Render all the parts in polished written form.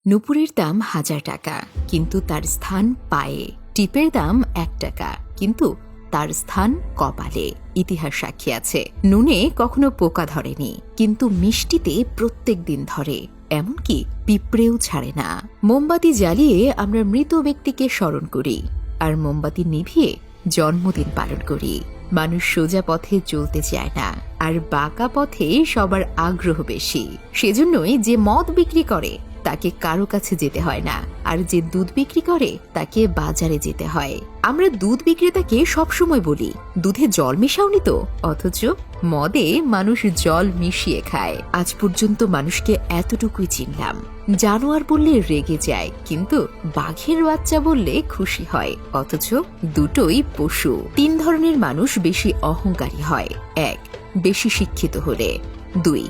নুপুরের দাম ১,০০০ টাকা, কিন্তু তার স্থান পায়ে। টিপের দাম ১ টাকা, কিন্তু তার স্থান কপালে। ইতিহাস সাক্ষী আছে, নুনে কখনো পোকা ধরেনি, কিন্তু মিষ্টিতে প্রত্যেক দিন ধরে। এমনকি পিঁপড়েও ছাড়ে না। মোমবাতি জ্বালিয়ে আমরা মৃত ব্যক্তিকে স্মরণ করি, আর মোমবাতি নিভিয়ে জন্মদিন পালন করি। মানুষ সোজা পথে চলতে চায় না, আর বাঁকা পথে সবার আগ্রহ বেশি। সেজন্যই যে মদ বিক্রি করে তাকে কারো কাছে যেতে হয় না, আর যে দুধ বিক্রি করে তাকে বাজারে যেতে হয়। আমরা দুধ বিক্রেতাকে সবসময় বলি, দুধে জল মেশাওনি তো, অথচ মদে মানুষ জল মিশিয়ে খায়। আজ পর্যন্ত মানুষকে এতটুকুই চিনলাম, জানোয়ার বললে রেগে যায়, কিন্তু বাঘের বাচ্চা বললে খুশি হয়। অথচ দুটোই পশু। ৩ ধরনের মানুষ বেশি অহংকারী হয়। ১. বেশি শিক্ষিত হলে। ২.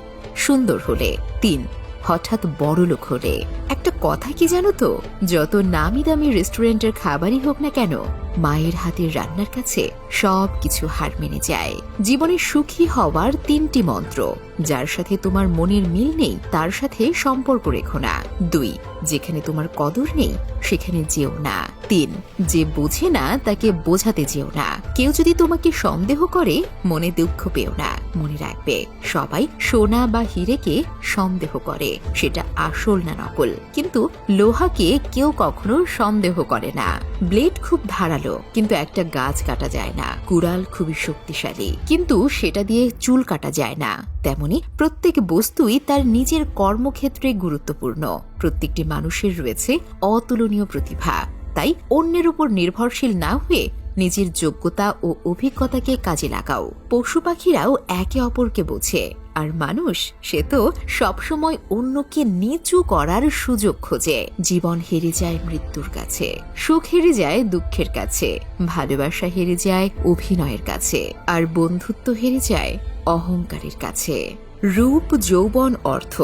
সুন্দর হলে। ৩. হঠাৎ বড়লোক হলে। একটা কথা কি জানো তো, যত নামি দামি রেস্টুরেন্টের খাবারই হোক না কেন, মায়ের হাতের রান্নার কাছে সবকিছু হার মেনে যায়। জীবনে সুখী হওয়ার ৩টি মন্ত্র। যার সাথে তোমার মনের মিল নেই তার সাথে সম্পর্ক রেখো না। ২. যেখানে তোমার কদর নেই সেখানে যেও না। ৩. যে বোঝে না তাকে বোঝাতে যেও না। কেউ যদি তোমাকে সন্দেহ করে মনে দুঃখ পেও না। মনে রাখবে, সবাই সোনা বা হীরেকে সন্দেহ করে, সেটা আসল না নকল। কিন্তু লোহাকে কেউ কখনো সন্দেহ করে না। ব্লেড খুব ধারালো, কিন্তু একটা গাছ কাটা যায় না। কুড়াল খুবই শক্তিশালী, কিন্তু সেটা দিয়ে চুল কাটা যায় না। তেমনি প্রত্যেক বস্তুই তার নিজের কর্মক্ষেত্রে গুরুত্বপূর্ণ। প্রত্যেকটি মানুষের রয়েছে অতুলনীয় প্রতিভা। তাই অন্যের উপর নির্ভরশীল না হয়ে নিজের যোগ্যতা ও অভিজ্ঞতাকে কাজে লাগাও। পশু পাখিরাও একে অপরকে বোঝে, আর মানুষ সে তো সবসময় অন্যকে নিচু করার সুযোগ খোঁজে। জীবন হেরে যায় মৃত্যুর কাছে, সুখ হেরে যায় দুঃখের কাছে, ভালোবাসা হেরে যায় অভিনয়ের কাছে, আর বন্ধুত্ব হেরে যায় অহংকারের কাছে। রূপ, যৌবন, অর্থ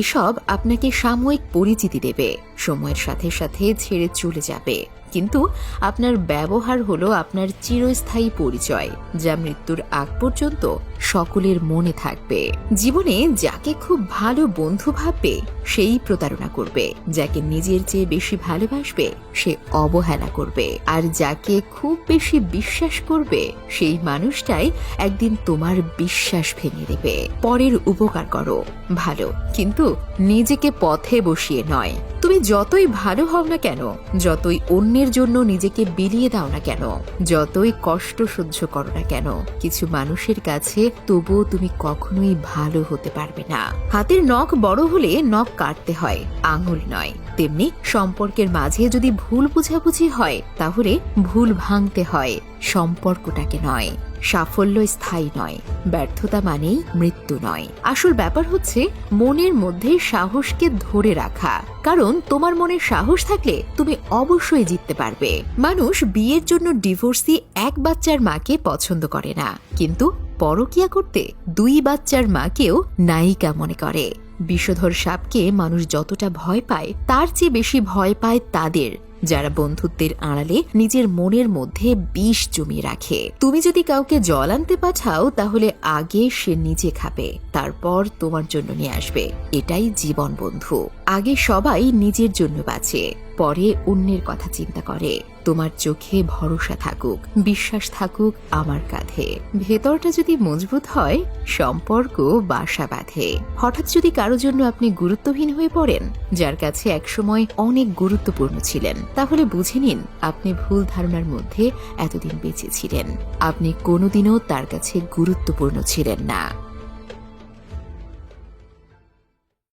এসব আপনাকে সাময়িক পরিচিতি দেবে, সময়ের সাথে সাথে ছেড়ে চলে যাবে। কিন্তু আপনার ব্যবহার হলো আপনার চিরস্থায়ী পরিচয়, যা মৃত্যুর আগ পর্যন্ত সকলের মনে থাকবে। জীবনে যাকে খুব ভালো বন্ধু ভাববে সেই প্রতারণা করবে, যাকে নিজের চেয়ে বেশি ভালোবাসবে সে অবহেলা করবে, আর যাকে খুব বেশি বিশ্বাস করবে সেই মানুষটাই একদিন তোমার বিশ্বাস ভেঙে দেবে। পরের উপকার করো ভালো, কিন্তু নিজেকে পথে বসিয়ে নয়। তুমি যতই ভালো হও না কেন, যতই অন্যের জন্য নিজেকে বিলিয়ে দাও না কেন, যতই কষ্ট সহ্য করো না কেন, কিছু মানুষের কাছে তবুও তুমি কখনোই ভালো হতে পারবে না। হাতের নখ বড় হলে নখ কাটতে হয়, আঙুল নয়। তেমনি সম্পর্কের মাঝে যদি ভুল বুঝাবুঝি হয়, তাহলে ভুল ভাঙতে হয়, সম্পর্কটাকে নয়। সাফল্য স্থায়ী নয়, ব্যর্থতা মানেই মৃত্যু নয়। আসল ব্যাপার হচ্ছে মনের মধ্যে সাহসকে ধরে রাখা, কারণ তোমার মনে সাহস থাকলে তুমি অবশ্যই জিততে পারবে। মানুষ বিয়ের জন্য ডিভোর্সি এক বাচ্চার মাকে পছন্দ করে না, কিন্তু পরকিয়া করতে 2 বাচ্চার মাকেও নায়িকা মনে করে। বিষধর সাপকে মানুষ যতটা ভয় পায়, তার চেয়ে বেশি ভয় পায় তাদের যারা বন্ধুত্বের আড়ালে নিজের মনের মধ্যে বিষ জমিয়ে রাখে। তুমি যদি কাউকে জল আনতে পাঠাও, তাহলে আগে সে নিজে খাবে, তারপর তোমার জন্য নিয়ে আসবে। এটাই জীবন বন্ধু। আগে সবাই নিজের জন্য বাঁচে, পরে অন্যের কথা চিন্তা করে। তোমার চোখে ভরসা থাকুক, বিশ্বাস থাকুক আমার কাঁধে। ভেতরটা যদি মজবুত হয়, সম্পর্ক বাসা বাঁধে। হঠাৎ যদি কারো জন্য আপনি গুরুত্বহীন হয়ে পড়েন, যার কাছে একসময় অনেক গুরুত্বপূর্ণ ছিলেন, তাহলে বুঝে নিন আপনি ভুল ধারণার মধ্যে এতদিন বেঁচে ছিলেন। আপনি কোনোদিনও তার কাছে গুরুত্বপূর্ণ ছিলেন না।